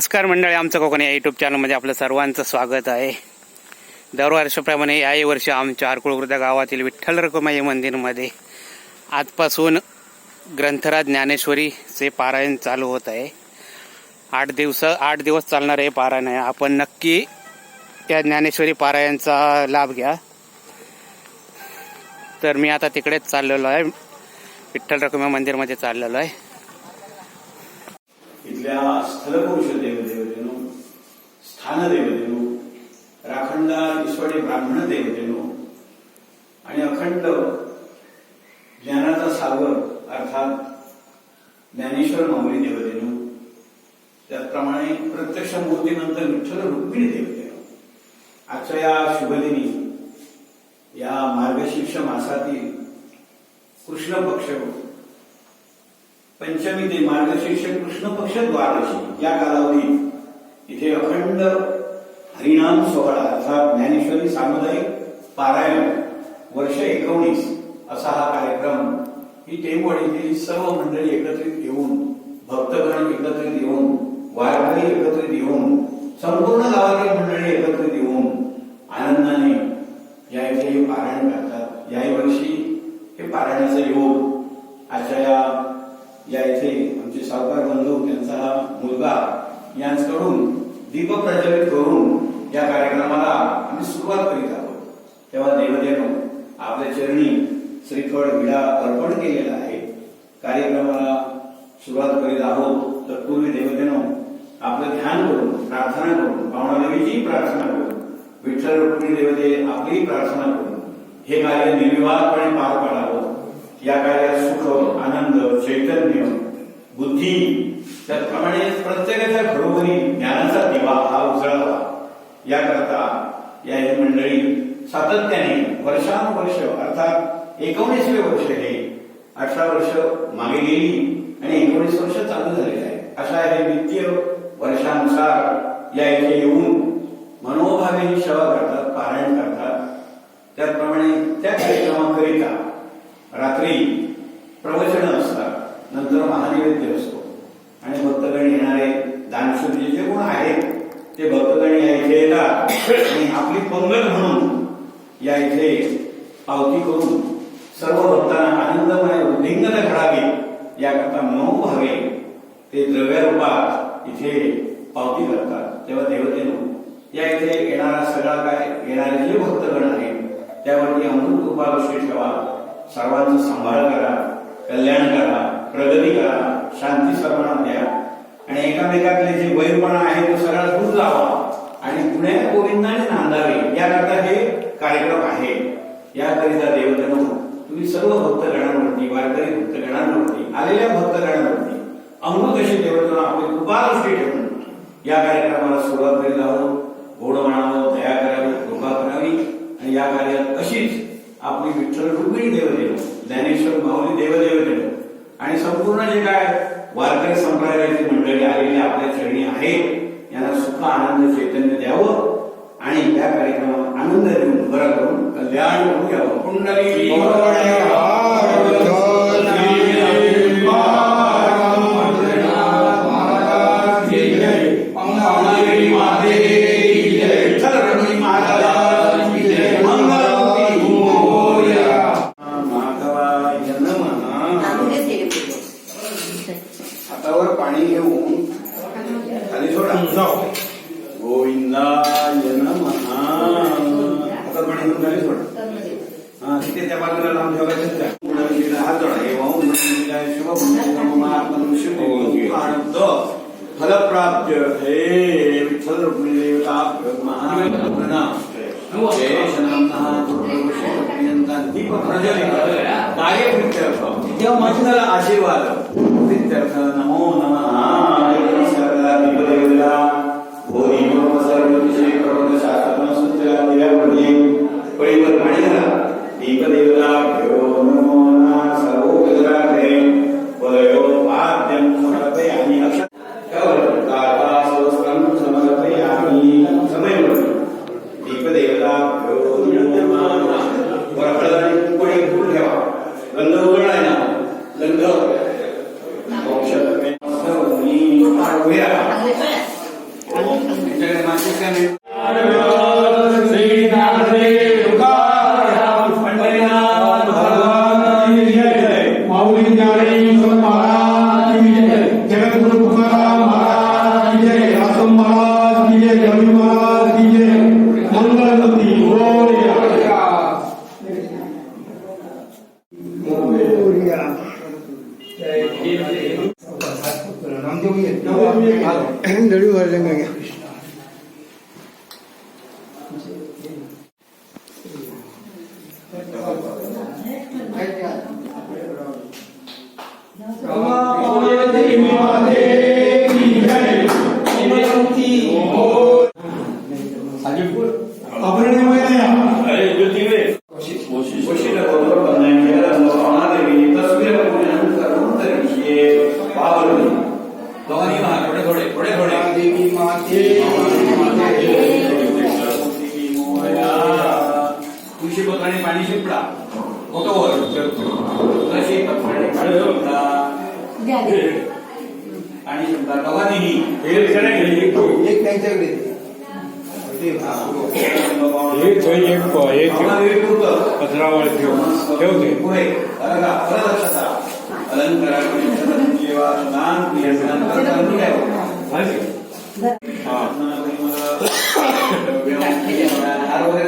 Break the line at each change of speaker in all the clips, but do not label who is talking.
नमस्कार मंडळी, आमचं कोकण या यूट्यूब चॅनलमध्ये आपलं सर्वांचं स्वागत आहे. दरवर्षाप्रमाणे याही वर्षी आमच्या हरकुळखुर्द गावातील विठ्ठल रखुमाई मंदिरमध्ये आजपासून ग्रंथराज ज्ञानेश्वरीचे पारायण चालू होत आहे. 8 दिवस चालणार हे पारायण आहे. आपण नक्की त्या ज्ञानेश्वरी पारायणचा लाभ घ्या. तर मी आता तिकडेच चाललेलो आहे, विठ्ठल रखुमाई मंदिरमध्ये चाललेलो आहे.
इथल्या स्थलपुरुष देवदेवतेनो, स्थानदेवतेनो, राखंडा ईश्वरी ब्राह्मण देवतेनो आणि अखंड ज्ञानाचा सागर अर्थात ज्ञानेश्वर माऊली देवतेनो, त्याचप्रमाणे प्रत्यक्ष मूर्तीनंतर विठ्ठल रुक्मिणी देवतेनो, आजच्या या शुभदिनी या मार्गशीर्ष मासातील कृष्ण पक्ष पंचमी ते मार्गशीर्ष कृष्ण पक्ष द्वादशी या कालावधीत इथे अखंड हरिनाम सोहळा अर्थात ज्ञानेश्वरी सामुदायिक पारायण वर्ष 19 असा हा कार्यक्रम ही टेमवाडीतील सर्व मंडळी एकत्रित येऊन, भक्तगण एकत्रित येऊन, वारकरी एकत्रित येऊन, संपूर्ण गावातील मंडळी एकत्रित येऊन आनंदाने या इथे पारायण करतात. याही वर्षी हे पारायणाचा योग आजच्या या इथे आमचे सावकार बंधू त्यांचा मुलगा यांच्याकडून दीप प्रज्वलित करून या कार्यक्रमाला आम्ही सुरुवात करीत आहोत. तेव्हा देवदेवनो, आपल्या चरणी श्रीफळ विडा अर्पण केलेला आहे. कार्यक्रमाला सुरुवात करीत आहोत. तत्पूर्वी देवदेवनो, आपलं ध्यान करून, प्रार्थना करून, पावणादेवीची प्रार्थना करून, विठ्ठल रुक्मिणी देवते आपली प्रार्थना करून हे कार्य निर्विवादपणे पार पाडावं. या कार्यात सुख, आनंद, चैतन्य, बुद्धी, त्याचप्रमाणे प्रत्येकाच्या घरोघरी ज्ञानाचा दिवा हा उजळावा. याकरता या मंडळी सातत्याने वर्षानुवर्ष अर्थात 19वे वर्ष हे 18 वर्ष मागे गेली आणि 19 वर्ष चालू झालेले आहे. अशा हे नित्य वर्षानुसार या इथे येऊन मनोभावे सेवा करतात, पारायण करतात. त्याचप्रमाणे त्या कार्यक्रमाकरिता रात्री प्रवचन असतात, नंतर महानैवेद्य असतो आणि भक्तगण येणारे दानशूर जे गुण आहेत ते भक्तगण या इथे येतात आणि आपली पंगत म्हणून या इथे पावती करून सर्व भक्तांना आनंदमय उद्दिंगता घडावी याकरता मनोभावे ते द्रव्यरूपात इथे पावती करतात. तेव्हा देवतेनो, या इथे येणारा सगळा येणारे जे भक्तगण आहेत त्यावरती अमृत कृपादृष्टी ठेवा. सर्वांचा सांभाळ करा, कल्याण करा, प्रगती करा, शांती सर्वांना द्या आणि एकामेकातले जे वैरपणा आहे तो सगळा दूर जावा आणि पुण्या गोविंदाने नांदावे याकरता हे कार्यक्रम आहे. याकरिता देवतेनो, तुम्ही सर्व भक्तगणांवरती, वारकरी भक्तगणांवरती, आलेल्या भक्तगणांवरती अमृत अशी देवतेनो आपली कृपादृष्टी ठेवून या कार्यक्रमाला सुरुवात करीत आहोत. गोड म्हणावं, दया करावी, कृपा करावी आणि या कार्यात अशीच आपली विठ्ठल रुक्मिणी देवदेव, ज्ञानेश्वर माऊली देवदेव आणि संपूर्ण जे काय वारकरी संप्रदायाची मंडळी आलेली आपल्या चरणी आहेत यांना सुख, आनंद, चैतन्य द्यावं आणि या कार्यक्रमात आनंद देऊन बरं करून कल्याण करून घ्यावं. कुंडली पाणी घेऊन खाली सोडा. गोविंदाय नमः. आता पाणी घेऊन खाली सोडा. तिथे त्या बाजूला लांब ठेवायचं. हात जोडा. फलप्राप्य हे विठ्ठल रुक्मिणी देवता दीप प्रज्वलित कार्य तेव्हा माझ्याला आशीर्वाद प्रित्यर्थ. नमो नमः. सर्वदा दीपदेवला भोरी ब्रह्म सर्वविषय प्रबोध शास्त्र सूत्र दिव्यामध्ये पळीवर पाणी घाला. दीपदेवला भ्यो नमो नमः. सर्वोपचारे वदयो पाद्यं समर्पयामि. अक्षर कवलता सहस्रं समर्पयामि. समय दीपदेवला भ्यो नमो नमः. वर हळद कोणी फूल ठेवा. गंध उघडलाय ना, गंध पाणी शिपडा फोटोवर तशी आणि शिपडा दोघांनीही एक त्यांच्याकडे
पत्रावळ ठेवते
पुढे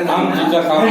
आमच्या काम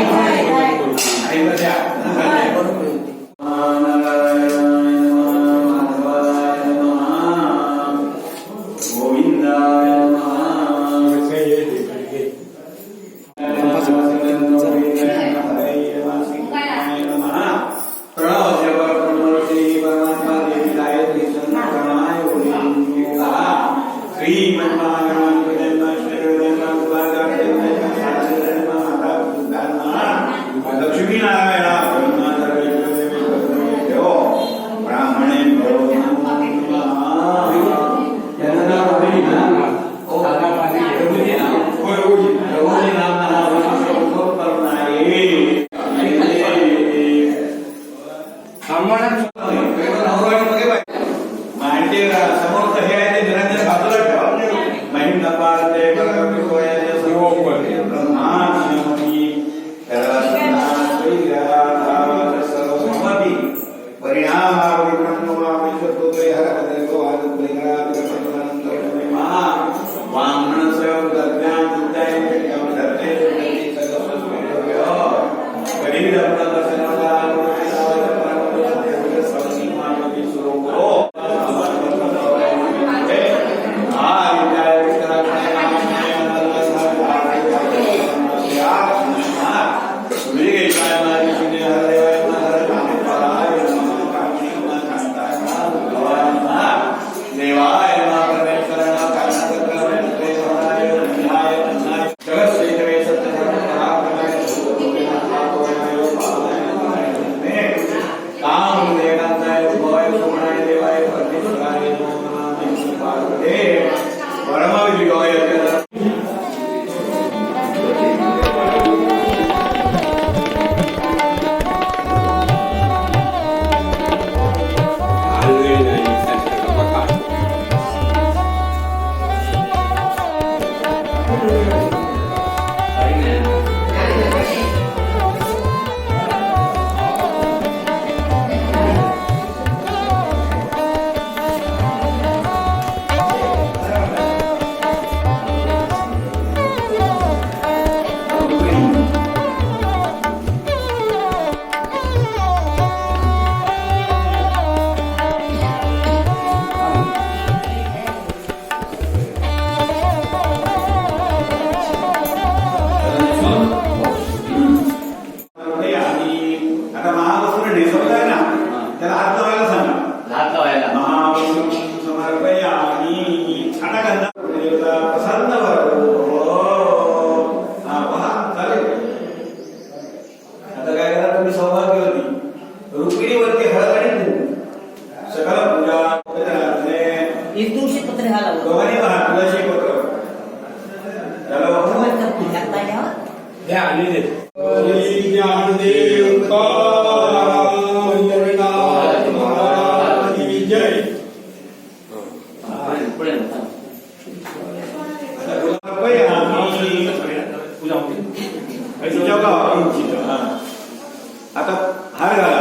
आता हार घाला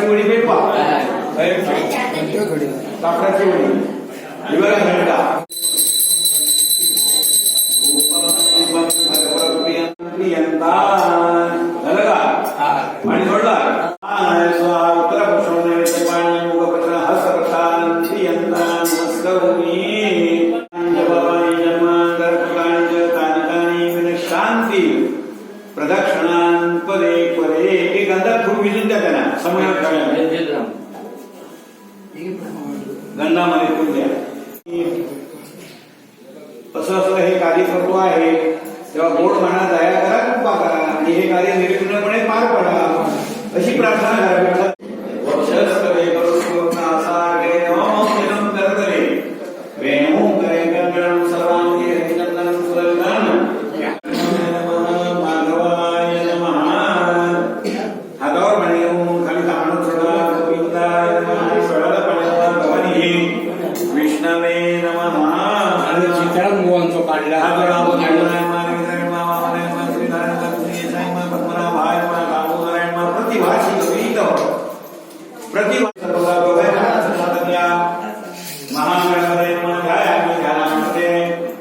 वडी पेटवा कापडाची वडी हिवाळा घंटा झालं का पाणी सोडला उत्तर पुष्पवणे पाणी मुखपत्र हस्तप्रसाद शांती प्रदक्षिणान पदे पदे एक गंधात खूप विजून द्या त्यांना समय गंधामध्ये ठेवून द्या असं असं हे कार्यकर्तो आहे तेव्हा गोड म्हणा दया करा कृपा करा आणि हे कार्य निर्विघ्नपणे पार पडा अशी प्रार्थना करावी वक्षस्थळे करुणासागे नमोऽस्तुतं करतले वेणू करे गंगणं सर्वांगी हरिचंदनं सुरगणं माधवाय नमः हातावर पाणी घेऊन खाली हाणून सोडा गोविंदाय नमः सोडायला पाण्यावर भवानी विष्णवे नमः
सीताराम मोहनचा काढला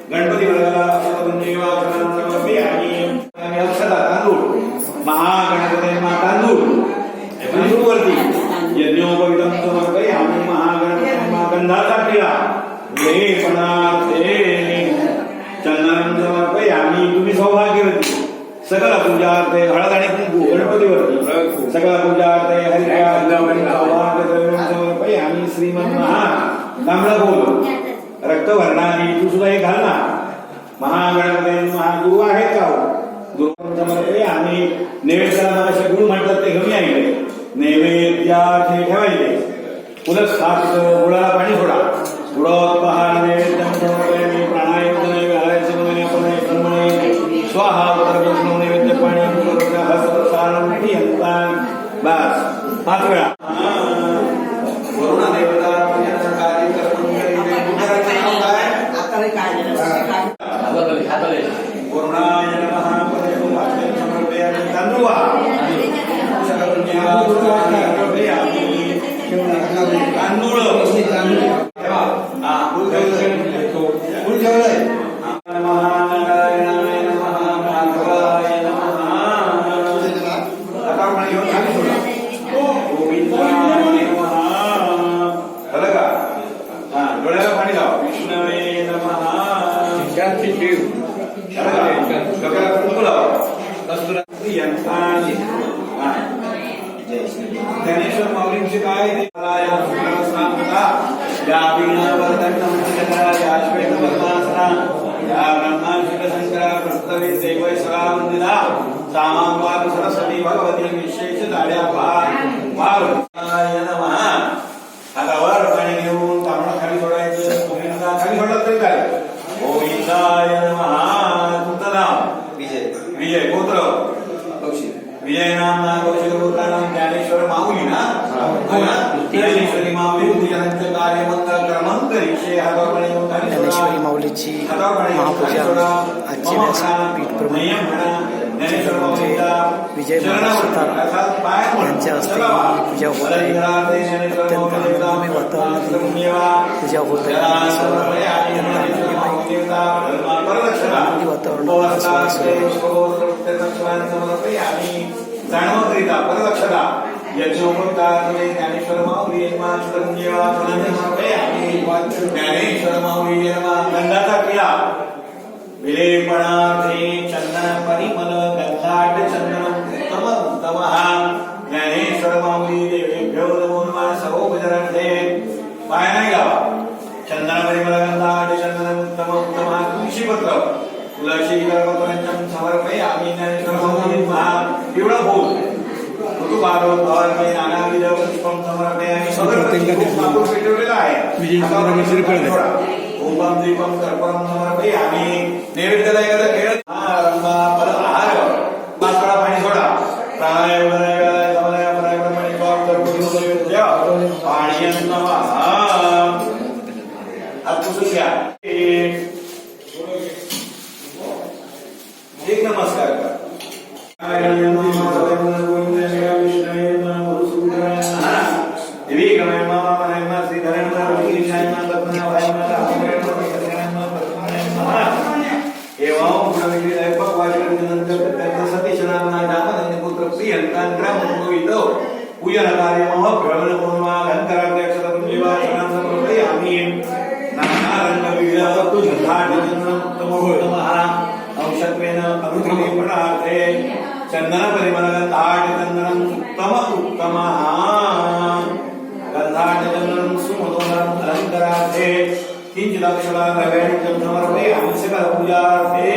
गणपती महागणपती तांदूळ वरती यज्ञोपविधम समर्पय आम्ही महागणपती गंधाचा टिळा चंदन समर्पय आम्ही तुम्ही सौभाग्यवती सकल पूजार्थे हळद आणि कुंकू गणपतीवरती सकल पूजार्थे समर्पय आम्ही श्रीमन महा तांबडा बोल रक्तवर्णाने तू सुद्धा हे घाल ना महागणपती महागुरु आहेत का गुरु समर्पय आम्ही नैवेद्याला असे गुरु म्हणतात ते घेऊन यायचे नैवेद्यात हे ठेवायचे उलट स्थापित गुळाला पाणी सोडा गुळोत्पहार नैवेद्य प्राणायाम घालायचं म्हणून आपण स्वाहा नैवेद्य पाणी बस 5 वेळा वरुणा देवता कार्य वरुणाय नमः समर्पयामि तांदूळ डोळ्याला पाणी लाव विष्णवे नमः ज्ञानेश्वर माऊलींची काय सरस्वती भगवती विशेष दाड्या हातावर पाणी घेऊन तांबडा खाली सोडायचं गोविंदा खाली सोडलं तरी काय गोविंदाय नमः तुमचं नाव विजय विजय गोत्र विजय नाम ना कौशिक गोत्र नाम ज्ञानेश्वर माऊली ना ज्ञानेश्वरी माऊली पूजनांचं कार्य मंगल क्रमांक करीशे हातावर पाणी घेऊन खाली
ज्ञानेश्वरी माऊलीची महापूजा आजची व्यासपीठ प्रमुख
ज्ञानेश्वर माऊलीचा
विजय सुतार यांच्या हस्ते ही पूजा होत आहे. अत्यंत आनंदमय वातावरणात पूजा होत आहे.
जाणवकरिता परलक्षता ज्ञानेश्वर माऊली ज्ञानेश्वर माऊली गंधाचा किल्ला विलेपणार्थे चंदन परिमल गंधाट चंदन उत्तम उत्तम ज्ञानेश्वर माऊली देवेभ्यो नमो नमः सर्वोपचारार्थे पाय नाही लावा चंदन परिमल गंधाट चंदन उत्तम उत्तम तुळशीपत्र तुळशी कर्मपत्रंचम समर्पय आम्ही ज्ञानेश्वर माऊली महा पिवळा फूल ऋतुपारोध भवानी नानाविध पुष्पम समर्पय आणि सगळं पेटवलेलं आहे ओम दीपम कर्पम समर्पय आम्ही नैवेद्याला एखादा खेळ आहार पाचळा पाणी सोडा प्राणायाम पाणी हात पुसून घ्या एक नमस्कार करा विवेकमय मममय श्रीधरण ऋषिशाय तत्नाभाय एवं गुणविषय पक्वाचरणनंतर सतीशनामना जामनंद पुत्र प्रियंकां ग्रामोवितो पूजन कार्यमः भ्रमण पूर्णमा धनकराध्यक्षतपुंजीवा शरणं समर्पयामि नानारंगविविधतु झंझाटजन्मोत्तमः औषत्वेन अमृतलेपणार्थे चन्दनपरिमलगन्धाटचन्दनम् उत्तमः गन्धाटचन्दनं सुमधुरम् अलङ्कारार्थे किञ्चिदक्षरा द्रव्यं समर्पयामि सकलपूजार्थे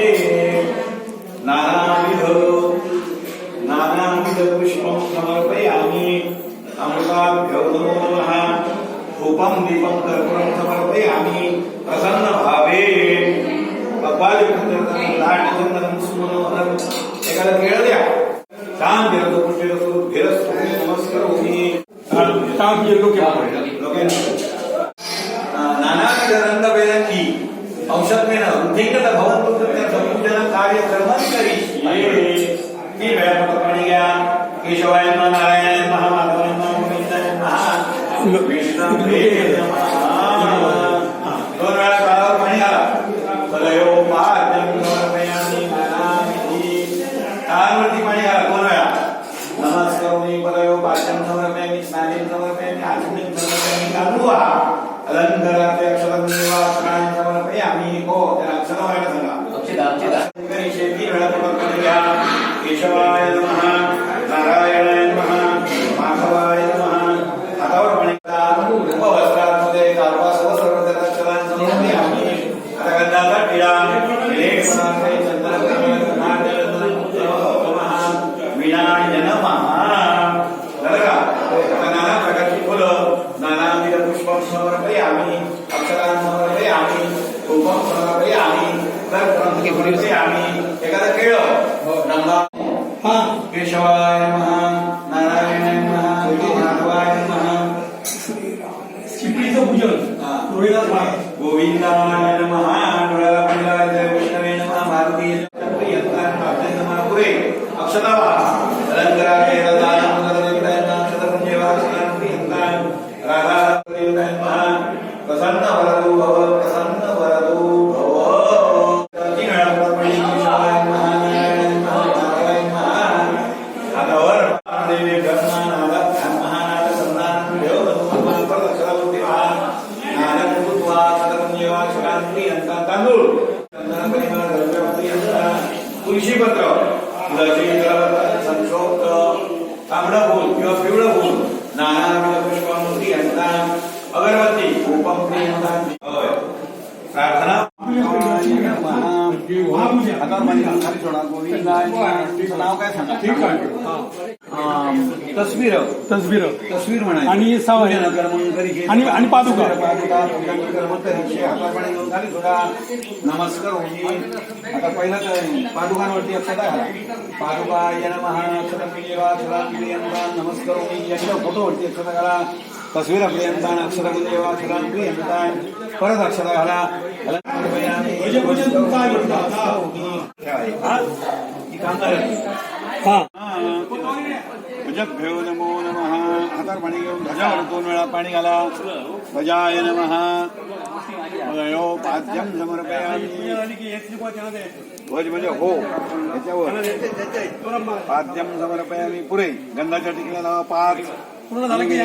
नानाविधपुष्पं समर्पयामि अमृताभ्यो नमो नमः धूपं दीपं कर्पूरं समर्पयामि प्रसन्नभावे चंदनं सुमनोहरम् एखादा केळ द्या शांतिरतो पुष्टिरतो धिरस्तु नमस्करोमि नानाविध रंगभेदांची औषधमेन वृद्धिंगत भवन्तु पूजन कार्यक्रमं करिष्ये ती वेळापत्रकाने घ्या केशवाय नमः नारायणाय नमः माधवाय नमः गोविंदाय नमः विष्णुवे नमः दोन वेळा काळावर पाणी घाला सदयो पाद्यं समर्पयामि नानाविधी काळावरती पाणी घाला दोन वेळा नमस्करोमि पदयो पाद्यं समर्पयामि स्नानं समर्पयामि आचमनं समर्पयामि कालुवा अलंकारार्थे अक्षरं निवासनाय समर्पयामि को त्या अक्षरवाय सांगा शेती वेळापत्रकाने घ्या केशवाय नमः नारायणाय नमः माधवाय नमः हातावर पाणी घाला वस्त्रामध्ये कालपासह सर्व अक्षरांचं समर्पयामि आता गंधाचा टिळा लेपनार्थे विनाय नमः नाना प्रकारची फुलं नानाविध पुष्पं समर्पयामि अक्षरां समर्पयामि धूपं समर्पयामि कर्पूरं समर्पयामि एखादा केळ रंगा केशवाय नमः नारायणाय नमः माधवाय नमः
चिपळीचं पूजन
गोविंदाय नमः डोळ्याला पडला जय विष्णवे नमः मारुती नमः पुरे अक्षता अलंकारार्थे दानं प्रसन्न वरदो भव प्रसन्न वरदो भव तीन वेळा केशवाय नमः नारायणाय नमः माधवाय नमः हातावर देवी गणनाला महानाथ संधान देव नमः परदक्षरावती नारद कुत्वा सदरंजेवा शांती अंता तांदूळ चंदन परिमळ द्रव्यवती अंता तुळशीपत्र तुळशी संक्षोक्त तांबडा फूल किंवा पिवळं फूल नानाविध पुष्पांची अंता अगरबत्ती धूपं प्रार्थना नाव काय सांगा तस्वीर तस्वीर म्हणायची
आणि सावली आणि पादुका
हातापाणी घेऊन खाली थोडा नमस्कार होई आता पहिला पादुकांवरती अक्षता घाला पादुकाय नमः नमस्कार होई यांच्या फोटोवरती अक्षता घाला तस्वीर प्रियंतान अक्षता प्रियंतान परत अक्षता घाला भुजभ्यो नमो नमः हातावर पाणी घेऊन ध्वजावर दोन वेळा पाणी घाला ध्वजाय नमः पाद्यं समर्पयामि ध्वज म्हणजे हो याच्यावर पाद्यं समर्पयामि पुरे गंधाच्या टिकल्या लावा 5
पूर्ण झालं की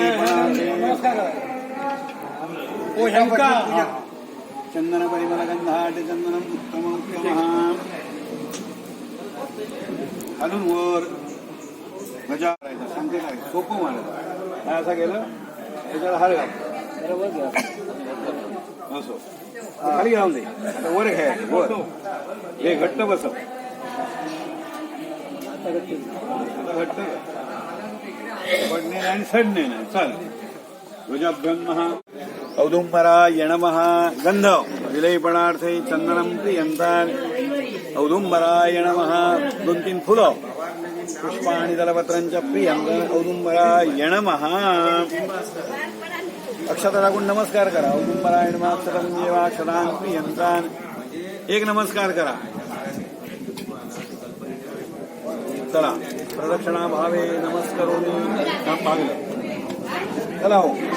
चंदन परिमल गंधाट चंदनम उत्तम खालून वर मजा करायचं सांगते काय सोपं मारत काय असं गेलं त्याच्याला हार घाल असो खाली घालून दे आता वर घ्यायचं वर हे घट्ट बसव घट्ट पडणे आणि सडणे नाही चाल ध्वजाभ्यंग औदुंबराय नमः गंध विलयपणार्थे चंदनम प्रियंतान औदुंबराय नमः 2-3 फुलं पुष्पाणि दलपत्रांच्या प्रियंतान औदुंबराय नमः अक्षता लागून नमस्कार करा औदुंबराय नमः अक्षतं अक्षतां प्रियंतान एक नमस्कार करा चला प्रदक्षिणा भावे नमस्करोमि भागलं
चला हो.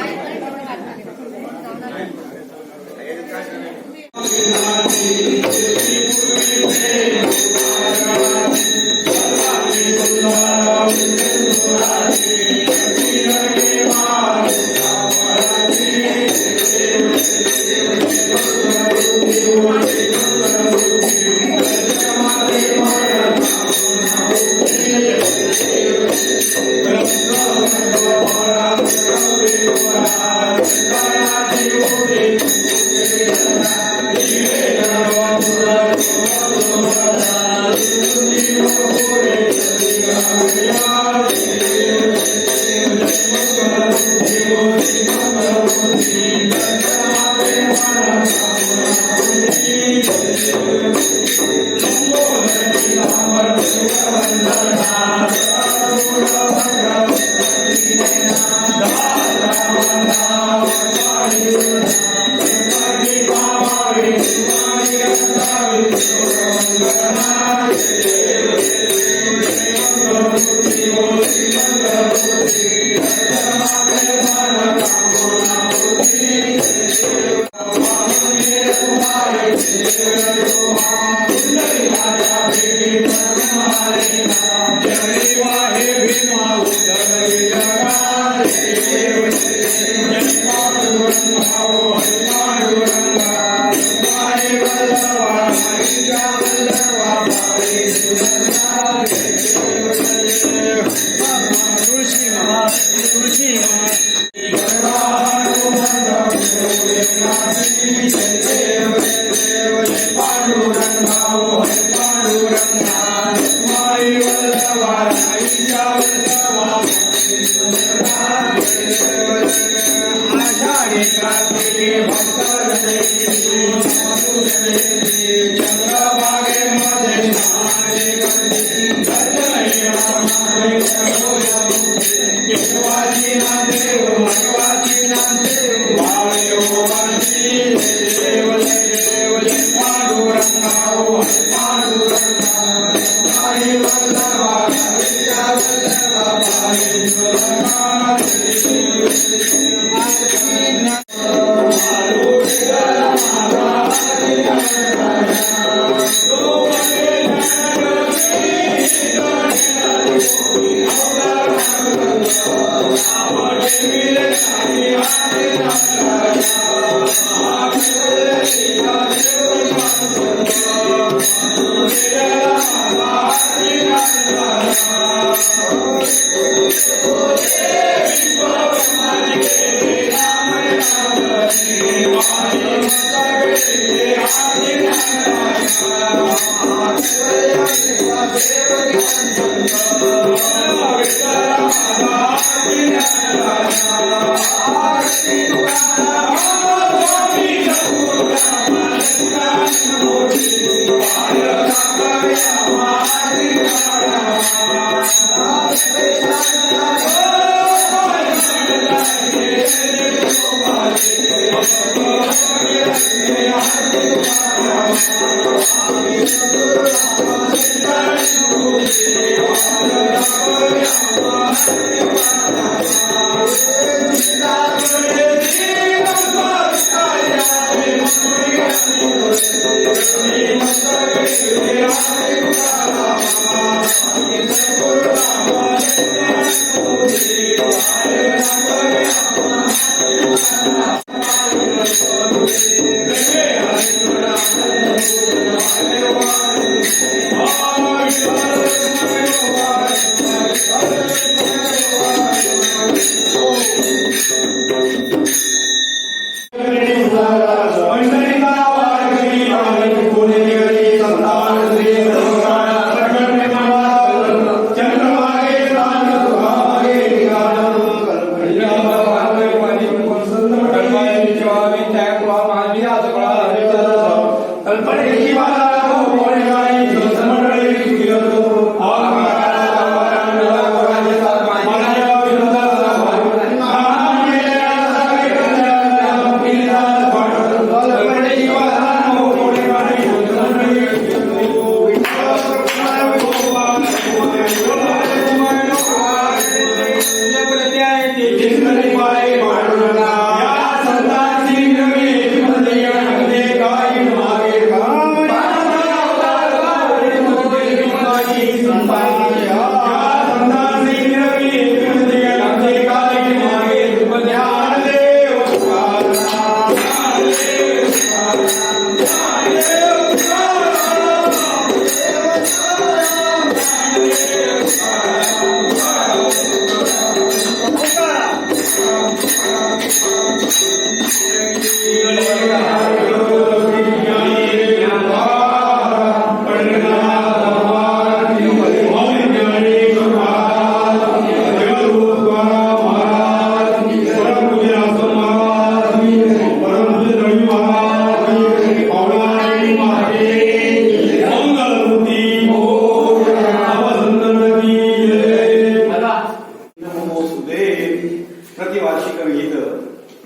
इथं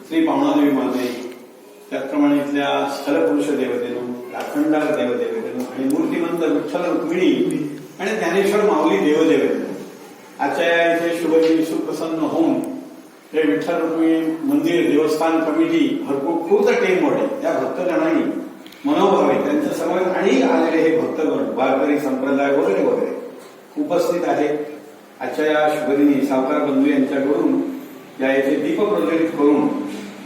श्री पावणादेवी माते, त्याचप्रमाणे इथल्या स्थलपुरुष देवतेनं, राखणदार देवदेवतेनं आणि मूर्तिमंत विठ्ठल रुक्मिणी आणि ज्ञानेश्वर माऊली देवदेवतेनं आजच्या या इथे शुभदिनी सुप्रसन्न होऊन हे विठ्ठल रुक्मिणी मंदिर देवस्थान कमिटी भरपूर खूप टीम मोठे त्या भक्तगणांनी मनोभावे त्यांचं सर्व आणि आलेले हे भक्तगण वारकरी संप्रदाय वगैरे वगैरे उपस्थित आहे. आजच्या या शुभदिनी सावकार बंधू यांच्याकडून या इथे दीप प्रज्वलित करून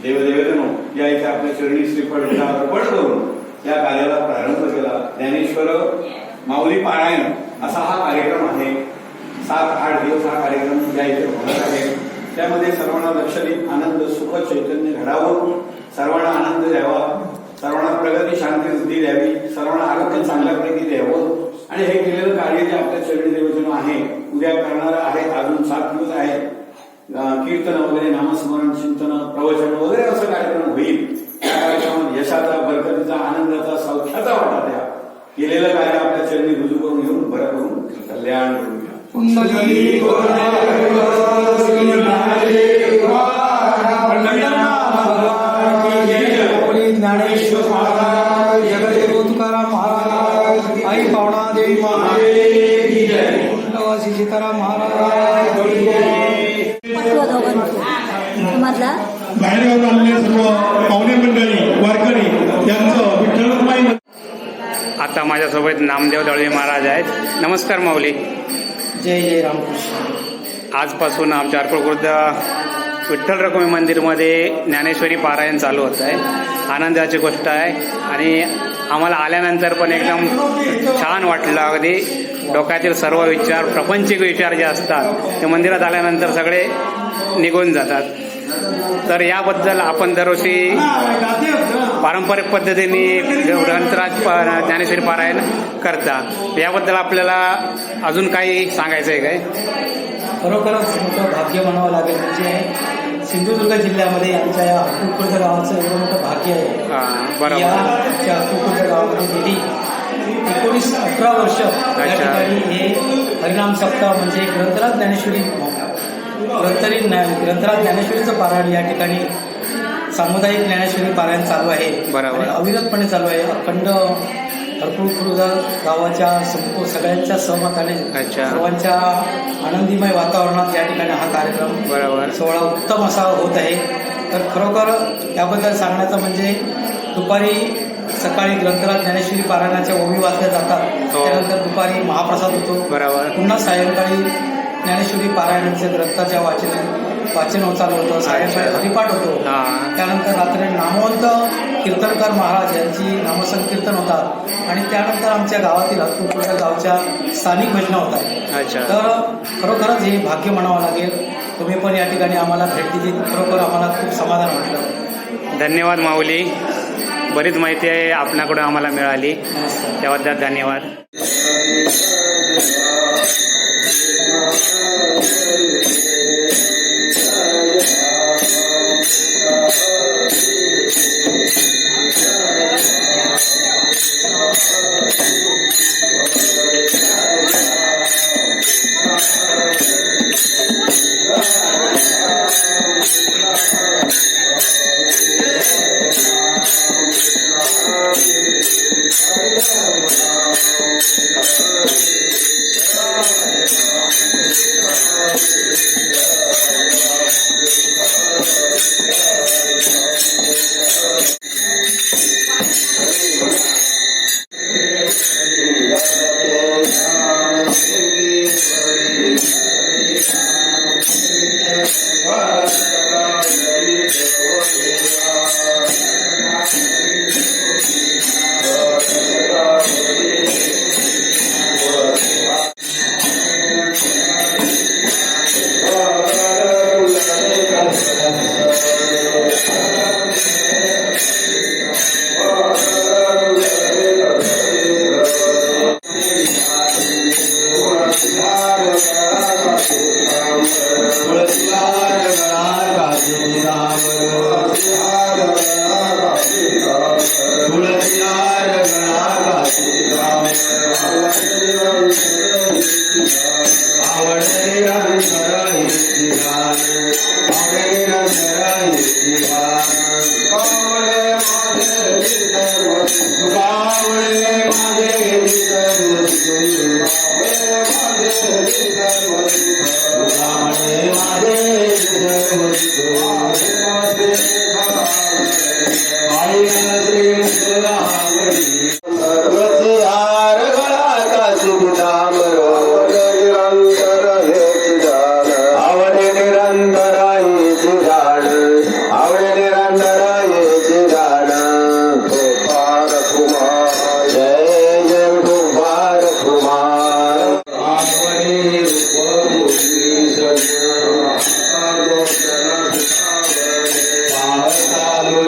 देवदेवतेनं या इथे आपल्या चरणी श्रीफळ अर्पण करून या कार्याला प्रारंभ केला. ज्ञानेश्वर माऊली पारायण असा हा कार्यक्रम आहे. 7-8 दिवस हा कार्यक्रम या इथे होणार आहे. त्यामध्ये सर्वांना लक्षणीय आनंद सुख चैतन्य घडावं, सर्वांना आनंद द्यावा, सर्वांना प्रगती शांती वृद्धी द्यावी, सर्वांना आरोग्य चांगल्यापैकी द्यावं आणि हे केलेलं कार्य जे आपल्या चरणी देवतेनं आहे उद्या करणारं आहे. अजून 7 दिवस आहे. कीर्तन वगैरे नामस्मरण चिंतन प्रवचन वगैरे असं कार्यक्रम होईल. त्या कार्यक्रमात यशाचा बरकतीचा आनंदाचा सौख्याचा वाटा द्या. केलेलं कार्य आपल्या चरणी रुजू करून घेऊन बरं करून कल्याण करूया.
ज्ञानेश्वर महाराज, जगद्गुरु तुकाराम महाराज, आई पावणादेवी महाराज, कुंडवासी सीताराम महाराज,
मधला
बाहेरगावून आलेले सर्व पाहुणे मंडळी वारकरी यांचं विठ्ठल रुक्माई.
आता माझ्यासोबत नामदेव दळवे महाराज आहेत. नमस्कार माऊली.
जय जय रामकृष्ण.
आजपासून आमच्या अर्कुळखुर्द विठ्ठल रुक्मिणी मंदिरमध्ये ज्ञानेश्वरी पारायण चालू होत आहे. आनंदाची गोष्ट आहे आणि आम्हाला आल्यानंतर पण एकदम छान वाटलं. अगदी डोक्यातील सर्व विचार प्रापंचिक विचार जे असतात ते मंदिरात आल्यानंतर सगळे निघून जातात. तर याबद्दल आपण दरवर्षी पारंपरिक पद्धतीने ग्रंथराज ज्ञानेश्वरी पारायण करता. याबद्दल आपल्याला अजून काही सांगायचं आहे काय?
खरोखरच मोठं भाग्य म्हणावं लागेल. म्हणजे सिंधुदुर्ग जिल्ह्यामध्ये आमच्या या अर्कुळखुर्द गावाचं एवढं मोठं भाग्य आहे.
बरोबर.
या अर्कुळखुर्द गावामध्ये गेली 19-18 वर्ष या ठिकाणी हे हरिनाम सप्ताह म्हणजे ग्रंथराज ज्ञानेश्वरी ग्रंथराज ज्ञानेश्वरीचं पारायण या ठिकाणी सामुदायिक ज्ञानेश्वरी पारायण चालू आहे.
बरोबर.
आणि अविरतपणे चालू आहे. अखंड अर्कुळखुर्द गावाच्या सगळ्यांच्या सहमताने सर्वांच्या आनंदीमय वातावरणात या ठिकाणी हा कार्यक्रम
बरोबर
सोहळा उत्तम असा होत आहे. तर खरोखर याबद्दल सांगण्याचं म्हणजे दुपारी सकाळी ग्रंथराज ज्ञानेश्वरी पारायणाच्या ओवी वाचल्या जातात. त्यानंतर दुपारी महाप्रसाद होतो.
बरोबर.
पुन्हा सायंकाळी ज्ञानेश्वरी पारायणाच्या ग्रंथाच्या वाचन चालू होतं. सायंकाळी हरिपाठ होतो. त्यानंतर रात्री नामवंत कीर्तनकार महाराज यांची नामसंकीर्तन होतात आणि त्यानंतर आमच्या गावातील अर्कुळखुर्द गावच्या स्थानिक भजनं होतात. तर खरोखरच हे भाग्य म्हणावं लागेल. तुम्ही पण या ठिकाणी आम्हाला भेट दिली. खरोखर आम्हाला खूप समाधान वाटलं.
धन्यवाद माऊली. बरीच माहिती आहे आपल्याकडून आम्हाला मिळाली, त्याबद्दल धन्यवाद.
आवडे
हार गळा सिद्धामर निरंतर हेच जाण आवडे निरंतर हेच जाण आवडे निरंतर हेच जाण गोपाल कुमार जय जय गोपाल कुमार आवडे रूपमुखी सज्जन आलोचना सुखावरी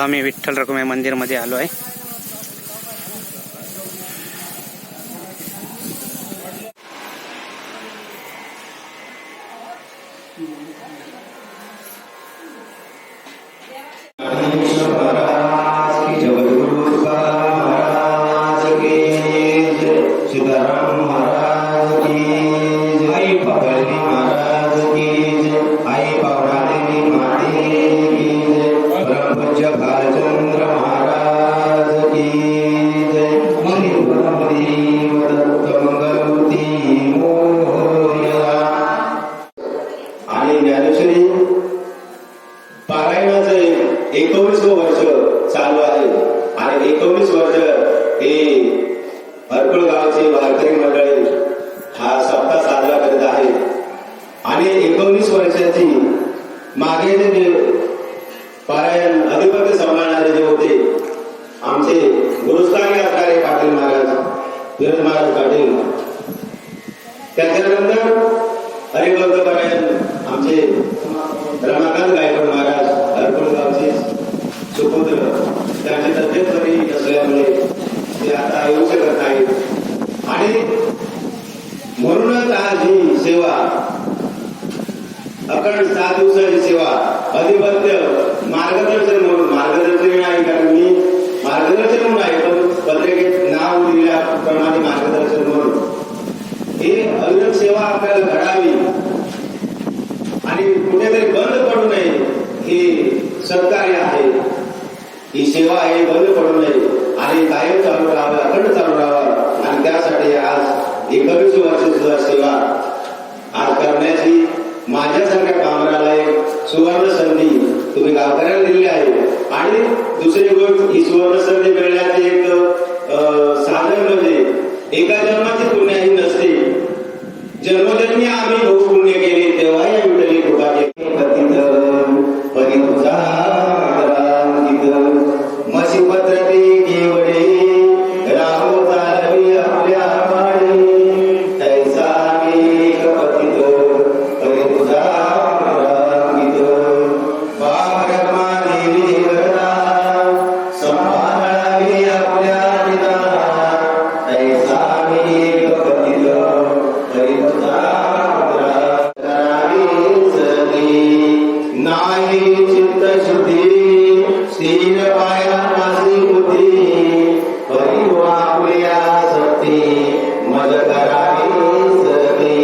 आम्ही विठ्ठल रखुमाई मंदिरमध्ये आलो आहे.
सीताराम महाराज की जय. आई पगडी महाराज की जय. आई पौराणिक माते की जय. परमपूज्य भालचंद्र महाराज की जय. श्री ब्रह्मदेव दत्त मंगलमूर्ती मोरया. आणि ज्ञानेश्वरी पारायणाचे 19 वर्ष चालू आहे आणि 19 वर्ष हे हरकुळ गावचे वारकरी मंडळी हा सप्ताह साजरा करत आहे. आणि 19 वर्षाची मागे जे पारायण अधिपत्य सांभाळणारे जे होते आमचे गुरुस्थानी असणारे पाटील महाराज, विरोध महाराज पाटील, त्याच्यानंतर हरिभक्त पारायण आमचे रमाकांत गायकवाड महाराज हरकुळ गावचे सुपुत्र, त्यांची तब्येत बरी असल्यामुळे ते आता येऊ शकत नाही. आणि म्हणूनच आज ही सेवा अखंड 7 दिवसाची सेवा अधिपत्य मार्गदर्शन म्हणून, मार्गदर्शन नाही कारण मी मार्गदर्शन म्हणून आहे पण पत्रिकेत नाव दिल्याप्रमाणे मार्गदर्शन म्हणून ही अविरत सेवा आपल्याला घडावी आणि कुठेतरी बंद पडू नये हे सहकार्य आहे. ही सेवा आहे, बंद पडू नये आणि कायम चालू राहावं, अखंड चालू राहावं. आणि त्यासाठी आज 21 वर्षाची सेवा आज करण्याची माझ्यासारख्या कामगाराला एक सुवर्ण संधी तुम्ही गावकऱ्याला दिली आहे. आणि दुसरी गोष्ट, ही सुवर्ण संधी मिळण्याचे एक साधन म्हणजे एका जन्माची पुण्य ही नसते. जन्मजन्मी आम्ही बहु पुण्य केले तेव्हा या विठ्ठली कृपा केली. परी तुझा मसी पत्रती केवडे राम चालवी आपल्या माळे तैसा एक पतित परी तुझा बाबरमा देवी देवता संभाळावी आपल्या पिता तैसा एक पतित परी तुझा नाही चित्त शुद्धी स्थिर पायापासी बुद्धी परिवापुया सती मज करावी सती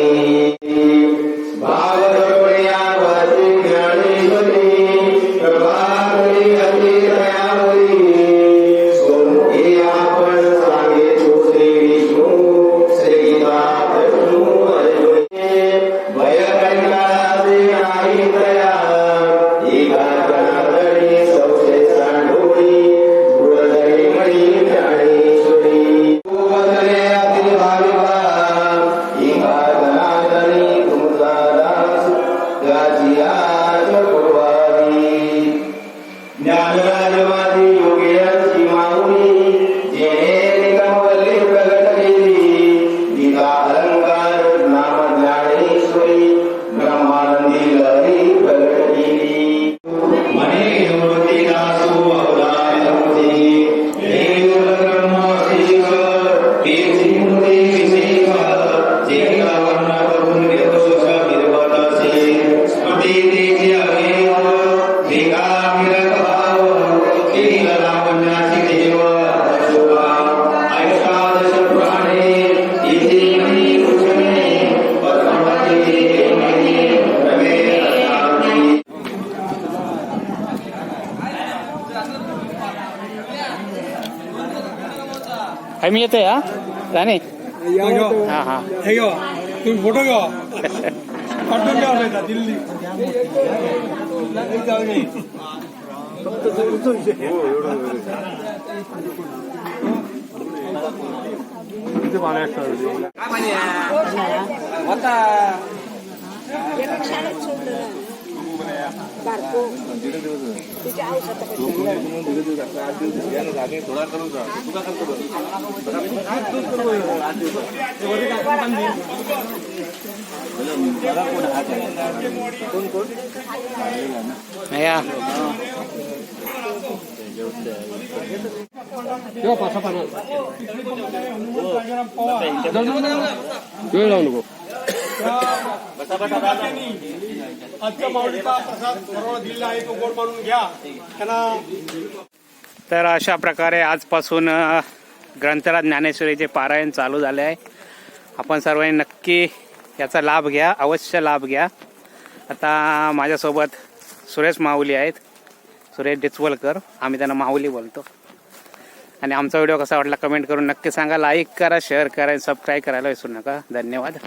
भाव दरोड्या वाची ज्ञानेश्वरी प्रभाकरी अति दयावरी सोमुखी आपण सांगे श्री विष्णू श्री गीता विष्णू भय कैलासे नाही दया ज्ञानराजवादी योगेश माऊली जेणे निगमवल्ली प्रगट केली गीता अलंकार नाम ज्ञानेश्वरी ब्रह्मानंदी लहरी प्रगट केली. मने मूर्ती दासो अवदानमूर्ती देव ब्रह्म ईश्वर तेची मूर्ती विशेष जेका वर्ण करून निर्दोष निर्वत असे स्मृती तेची अवयव जेका विरत भाव केला लावण्याची देव शोभा अष्टादश पुराणे इति मनी पुरुषने परमते मनी रमे अनादि.
आम्ही येतोय हा राणे. हा हा
हे घ्या तुम्ही फोटो घ्या पाठवून घ्या दिल्ली.
या
आजच्या माऊलीचा प्रसाद सर्वांना दिलेला आहे तो गोड मानून घ्या त्यांना.
तर अशा प्रकारे आजपासून ग्रंथराज ज्ञानेश्वरीचे पारायण चालू झाले आहे. आपण सर्वांनी नक्की याचा लाभ घ्या, अवश्य लाभ घ्या. आता माझ्यासोबत सुरेश माऊली आहेत, सुरेश डिचवलकर, आम्ही त्यांना माऊली बोलतो. आणि आमचा व्हिडिओ कसा वाटला कमेंट करून नक्की सांगा. लाईक करा, शेअर करा, सबस्क्राईब करायला विसरू नका. धन्यवाद.